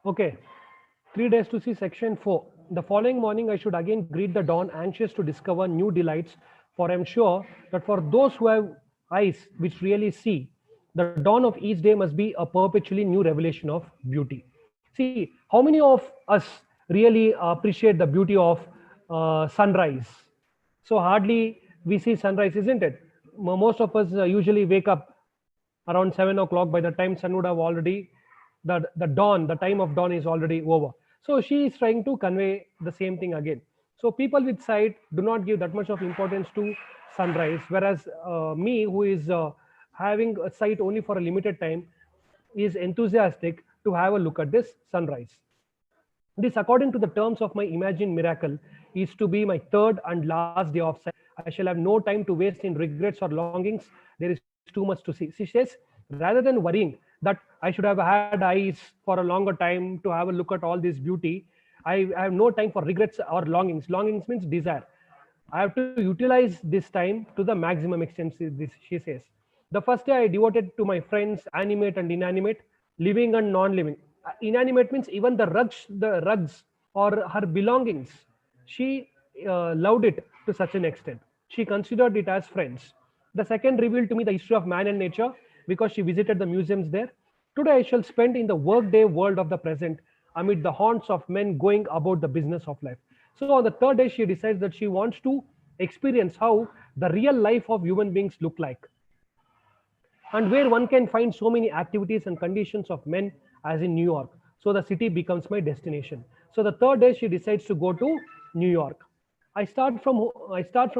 Okay, 3 days to see section 4. The following morning, I should again greet the dawn, anxious to discover new delights. For I am sure that for those who have eyes which really see, the dawn of each day must be a perpetually new revelation of beauty. See, how many of us really appreciate the beauty of sunrise? So, hardly we see sunrise, isn't it? Most of us usually wake up around 7 o'clock. By the time sun would have already the dawn, the time of dawn is already over. So she is trying to convey the same thing again. So people with sight do not give that much of importance to sunrise, whereas me, who is having a sight only for a limited time, is enthusiastic to have a look at this sunrise. This, according to the terms of my imagined miracle, is to be my third and last day of sight. I shall have no time to waste in regrets or longings. There is too much to see. She says, rather than worrying that I should have had eyes for a longer time to have a look at all this beauty, I have no time for regrets or longings. Longings means desire. I have to utilize this time to the maximum extent, she says. The first day I devoted to my friends, animate and inanimate, living and non-living. Inanimate means even the rugs or her belongings. She loved it to such an extent. She considered it as friends. The second revealed to me the history of man and nature because she visited the museums there. Today I shall spend in the workday world of the present amid the haunts of men going about the business of life. So on the third day, she decides that she wants to experience how the real life of human beings look like, and where one can find so many activities and conditions of men as in New York. So the city becomes my destination. So the third day she decides to go to New York. I start from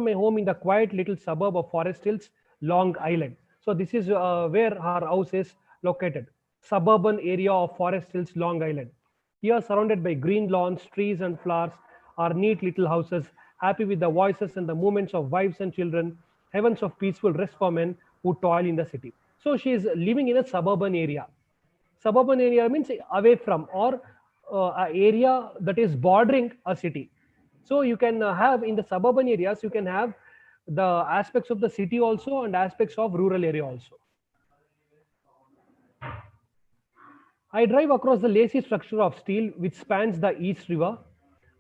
my home in the quiet little suburb of Forest Hills, Long Island. So this is where her house is located. Suburban area of Forest Hills, Long Island. Here, surrounded by green lawns, trees, and flowers, are neat little houses, happy with the voices and the movements of wives and children, heavens of peaceful rest for men who toil in the city. So she is living in a suburban area. Suburban area means away from, or a area that is bordering a city. So you can have in the suburban areas, you can have the aspects of the city also and aspects of rural area also. I drive across the lacy structure of steel which spans the East River,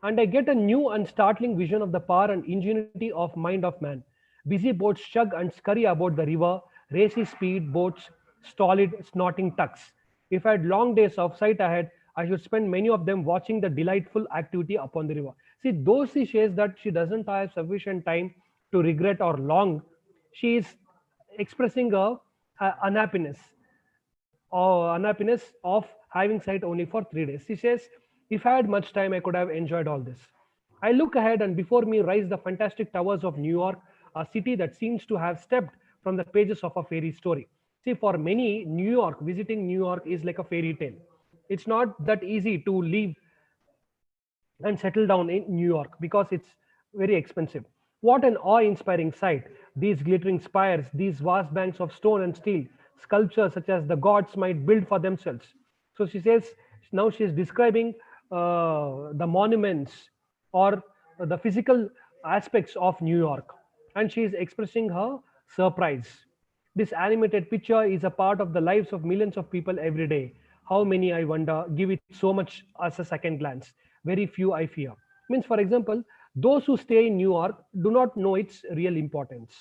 and I get a new and startling vision of the power and ingenuity of mind of man. Busy boats chug and scurry about the river, racy speed boats, stolid, snorting tucks. If I had long days of sight ahead, I should spend many of them watching the delightful activity upon the river. See, though she says that she doesn't have sufficient time to regret or long, she is expressing a unhappiness or unhappiness of having sight only for 3 days. She says, if I had much time, I could have enjoyed all this. I look ahead, and before me rise the fantastic towers of New York, a city that seems to have stepped from the pages of a fairy story. See, for many, New York, visiting New York is like a fairy tale. It's not that easy to leave and settle down in New York because it's very expensive. What an awe inspiring sight! These glittering spires, these vast banks of stone and steel, sculptures such as the gods might build for themselves. So she says, now she is describing the monuments or the physical aspects of New York, and she is expressing her surprise. This animated picture is a part of the lives of millions of people every day. How many, I wonder, give it so much as a second glance? Very few, I fear. Means, for example, those who stay in New York do not know its real importance.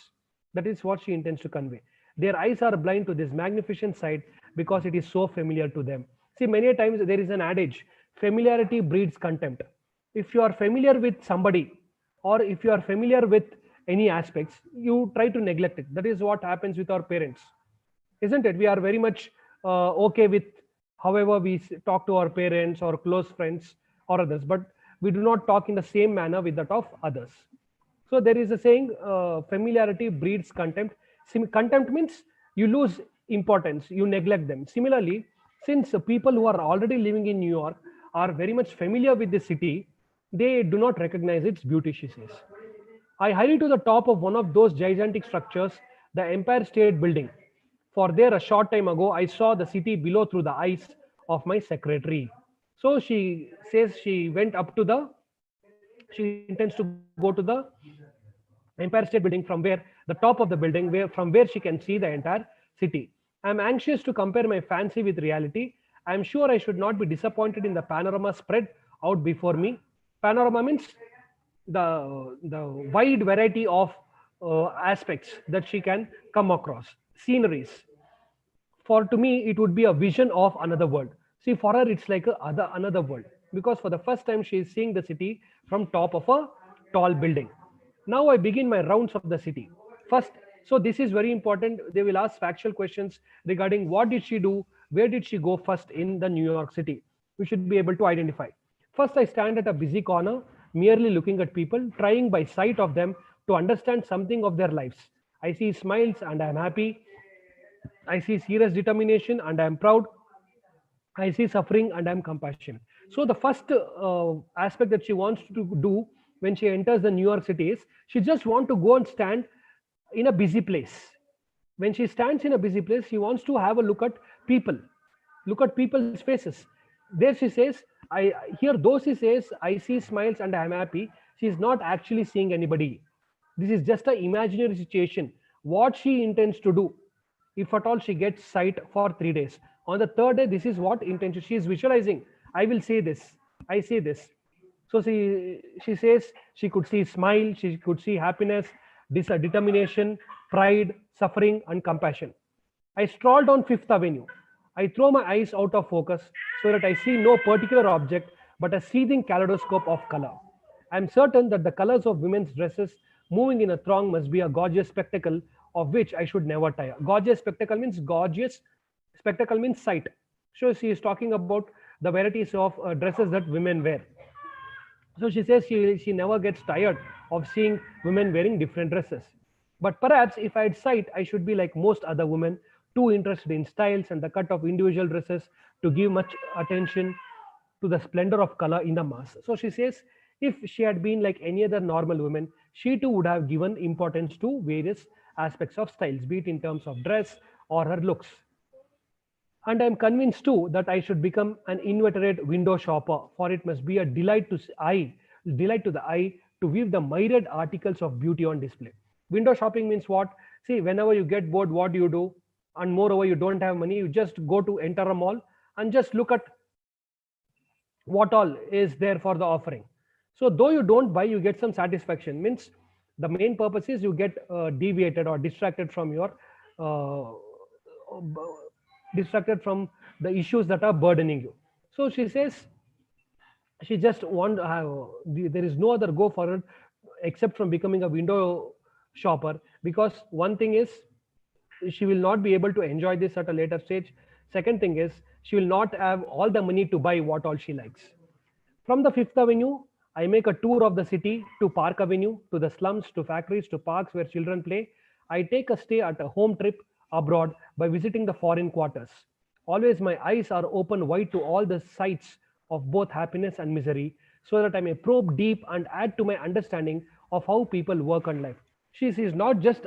That is what she intends to convey. Their eyes are blind to this magnificent sight because it is so familiar to them. See, many times there is an adage, familiarity breeds contempt. If you are familiar with somebody, or if you are familiar with any aspects, you try to neglect it. That is what happens with our parents, isn't it? We are very much okay with however we talk to our parents or close friends or others, but we do not talk in the same manner with that of others. So there is a saying, familiarity breeds contempt. Contempt means you lose importance, you neglect them. Similarly, since people who are already living in New York are very much familiar with the city, they do not recognize its beauty, she says. I hurried to the top of one of those gigantic structures, the Empire State Building. For there, a short time ago, I saw the city below through the eyes of my secretary. So she says she went up to she intends to go to the Empire State Building, from where the top of the building, where from where she can see the entire city. I'm anxious to compare my fancy with reality, I am sure I should not be disappointed in the panorama spread out before me. Panorama means the wide variety of aspects that she can come across, sceneries. For to me, it would be a vision of another world. See, for her, it's like another world, because for the first time she is seeing the city from top of a tall building. Now I begin my rounds of the city. First, so this is very important. They will ask factual questions regarding what did she do, where did she go first in the New York City. We should be able to identify. First, I stand at a busy corner, merely looking at people, trying by sight of them to understand something of their lives. I see smiles and I am happy. I see serious determination and I am proud. I see suffering and I am compassionate. So the first aspect that she wants to do when she enters the New York City is she just want to go and stand in a busy place. When she stands in a busy place, she wants to have a people, look at people's faces. There she says, I here though she says, I see smiles and I am happy. She is not actually seeing anybody. This is just an imaginary situation. What she intends to do, if at all she gets sight for 3 days. On the third day, this is what intention she is visualizing. I will say this. I say this. So she says she could see smile, she could see happiness, determination, pride, suffering, and compassion. I stroll down Fifth Avenue. I throw my eyes out of focus so that I see no particular object but a seething kaleidoscope of color. I am certain that the colors of women's dresses moving in a throng must be a gorgeous spectacle of which I should never tire. Gorgeous spectacle means sight. So she is talking about the varieties of dresses that women wear. So she says she never gets tired of seeing women wearing different dresses. But perhaps if I had sight, I should be like most other women, too interested in styles and the cut of individual dresses to give much attention to the splendor of color in the mass. So she says if she had been like any other normal woman, she too would have given importance to various aspects of styles, be it in terms of dress or her looks. And I am convinced too that I should become an inveterate window shopper, for it must be a delight to the eye to view the myriad articles of beauty on display. Window shopping means what? See, whenever you get bored, what do you do? And moreover, you don't have money, you just go to enter a mall and just look at what all is there for the offering. So though you don't buy, you get some satisfaction. Means the main purpose is you get deviated or distracted from your uh, distracted from the issues that are burdening you. So she says she just want to have there is no other go for it except from becoming a window shopper, because one thing is she will not be able to enjoy this at a later stage. Second thing is she will not have all the money to buy what all she likes. From the Fifth Avenue, I make a tour of the city to Park Avenue, to the slums, to factories, to parks where children play. I take a stay at a home trip abroad by visiting the foreign quarters. Always my eyes are open wide to all the sights of both happiness and misery, so that I may probe deep and add to my understanding of how people work and life. She is not just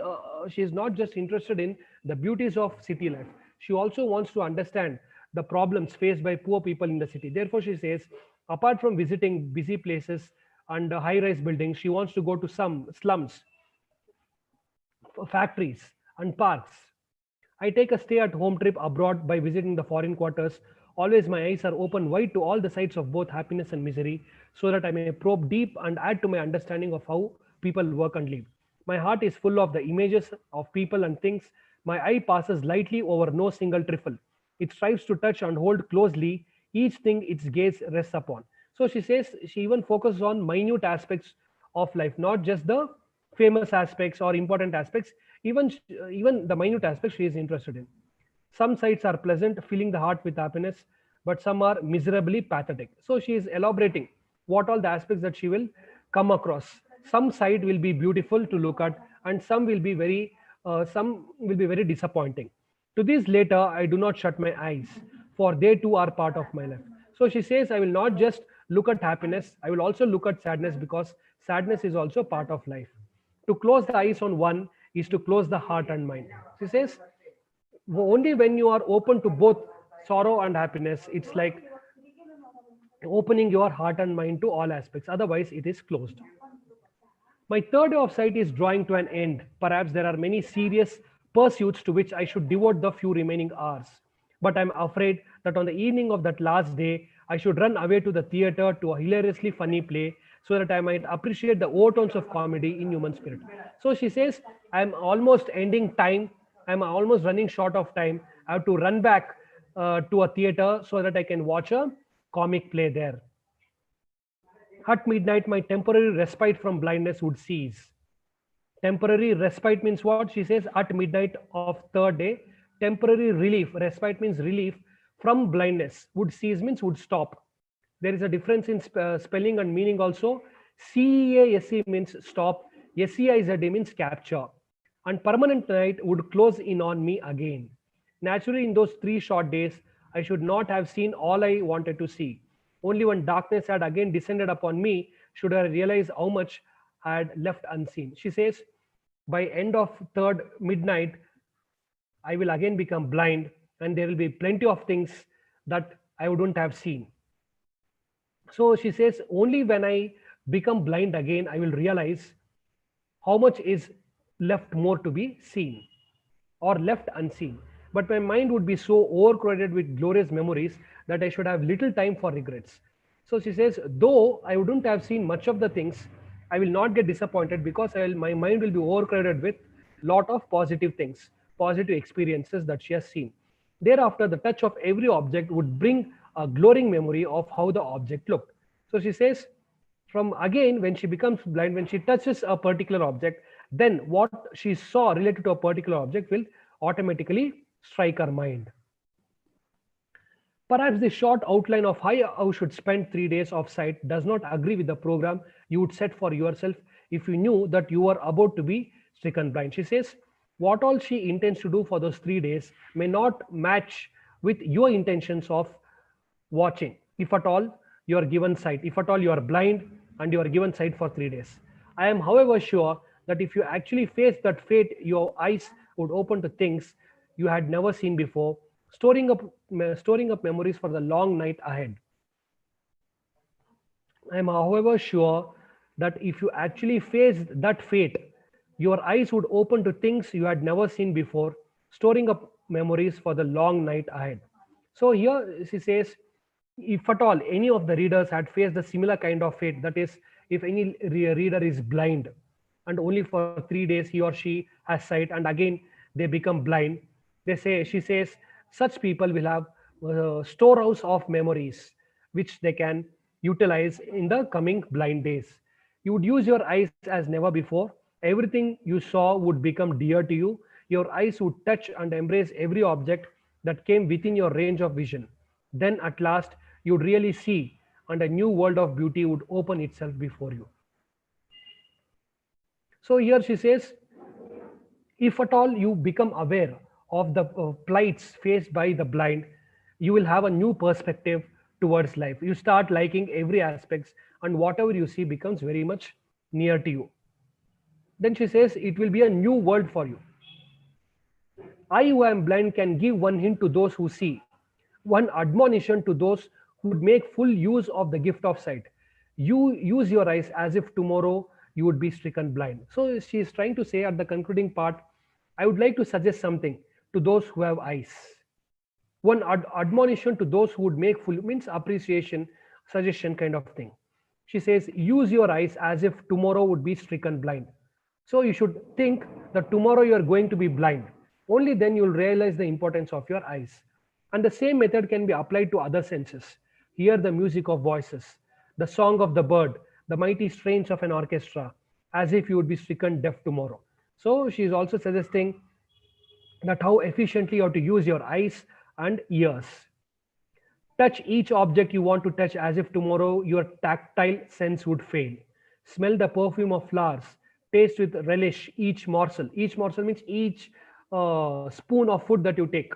interested in the beauties of city life. She also wants to understand the problems faced by poor people in the city. Therefore, she says, apart from visiting busy places and high-rise buildings, she wants to go to some slums, factories, and parks. I take a stay at home trip abroad by visiting the foreign quarters. Always my eyes are open wide to all the sides of both happiness and misery, so that I may probe deep and add to my understanding of how people work and live. My heart is full of the images of people and things. My eye passes lightly over no single trifle. It strives to touch and hold closely each thing its gaze rests upon. So she says she even focuses on minute aspects of life, not just the famous aspects or important aspects, even the minute aspects she is interested in. Some sights are pleasant, filling the heart with happiness, but some are miserably pathetic. So she is elaborating what all the aspects that she will come across. Some sight will be beautiful to look at, and some will be very disappointing. To these later, I do not shut my eyes, for they too are part of my life. So she says, I will not just look at happiness, I will also look at sadness, because sadness is also part of life. To close the eyes on one is to close the heart and mind. She says, only when you are open to both sorrow and happiness, it's like opening your heart and mind to all aspects. Otherwise, it is closed. My third day of sight is drawing to an end. Perhaps there are many serious pursuits to which I should devote the few remaining hours. But I'm afraid that on the evening of that last day, I should run away to the theater to a hilariously funny play so that I might appreciate the overtones of comedy in human spirit. So she says, I'm almost ending time. I'm almost running short of time. I have to run back to a theater so that I can watch a comic play there. At midnight, my temporary respite from blindness would cease. Temporary respite means what? She says at midnight of third day, temporary relief, respite means relief from blindness, would cease means would stop. There is a difference in spelling and meaning also. CEASE means stop, SEIZD means capture. And permanent night would close in on me again. Naturally, in those 3 short days, I should not have seen all I wanted to see. Only when darkness had again descended upon me should I realize how much I had left unseen. She says, by end of third midnight, I will again become blind, and there will be plenty of things that I wouldn't have seen. So she says, only when I become blind again, I will realize how much is left more to be seen or left unseen. But my mind would be so overcrowded with glorious memories that I should have little time for regrets. So she says, though I wouldn't have seen much of the things, I will not get disappointed because my mind will be overcrowded with lot of positive things, positive experiences that she has seen. Thereafter, the touch of every object would bring a glowing memory of how the object looked. So she says, from again, when she becomes blind, when she touches a particular object, then what she saw related to a particular object will automatically strike her mind. Perhaps the short outline of how you should spend 3 days of sight does not agree with the program you would set for yourself if you knew that you were about to be stricken blind. She says, what all she intends to do for those 3 days may not match with your intentions of watching, if at all you are given sight, if at all you are blind and you are given sight for 3 days. I am, however, sure that if you actually face that fate, your eyes would open to things you had never seen before, storing up memories for the long night ahead. I am, however, sure that if you actually faced that fate, your eyes would open to things you had never seen before, storing up memories for the long night ahead. So here she says, if at all any of the readers had faced a similar kind of fate, that is, if any reader is blind and only for 3 days he or she has sight and again they become blind, she says, such people will have storehouse of memories which they can utilize in the coming blind days. You would use your eyes as never before. Everything you saw would become dear to you. Your eyes would touch and embrace every object that came within your range of vision. Then at last you'd really see, and a new world of beauty would open itself before you. So here she says, if at all you become aware of the plights faced by the blind, you will have a new perspective towards life. You start liking every aspects, and whatever you see becomes very much near to you. Then she says, it will be a new world for you. I who am blind can give one hint to those who see, one admonition to those who would make full use of the gift of sight. You use your eyes as if tomorrow you would be stricken blind. So she is trying to say at the concluding part, I would like to suggest something to those who have eyes. One admonition to those who would make full means appreciation, suggestion kind of thing. She says, use your eyes as if tomorrow would be stricken blind. So you should think that tomorrow you are going to be blind. Only then you will realize the importance of your eyes. And the same method can be applied to other senses. Hear the music of voices, the song of the bird, the mighty strains of an orchestra, as if you would be stricken deaf tomorrow. So she is also suggesting that how efficiently you have to use your eyes and ears. Touch each object you want to touch as if tomorrow your tactile sense would fail. Smell the perfume of flowers. Taste with relish each morsel. Each morsel means each spoon of food that you take,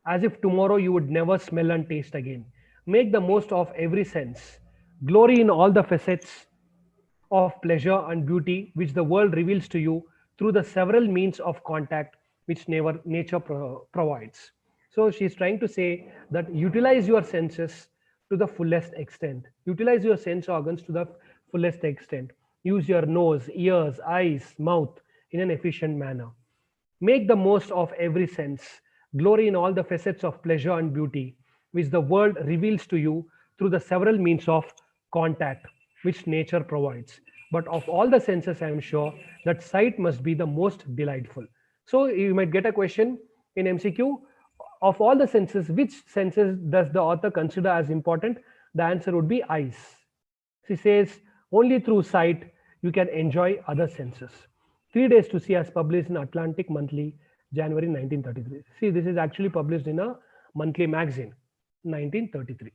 as if tomorrow you would never smell and taste again. Make the most of every sense. Glory in all the facets of pleasure and beauty which the world reveals to you through the several means of contact which nature provides. So she's trying to say that utilize your senses to the fullest extent. Utilize your sense organs to the fullest extent. Use your nose, ears, eyes, mouth in an efficient manner. Make the most of every sense. Glory in all the facets of pleasure and beauty, which the world reveals to you through the several means of contact which nature provides. But of all the senses, I am sure that sight must be the most delightful. So you might get a question in MCQ, of all the senses, which senses does the author consider as important? The answer would be eyes. She says only through sight you can enjoy other senses. 3 Days to See as published in Atlantic Monthly, January 1933. See, this is actually published in a monthly magazine, 1933.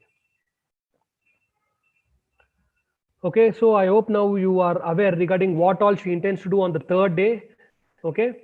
Okay, so I hope now you are aware regarding what all she intends to do on the third day. Okay,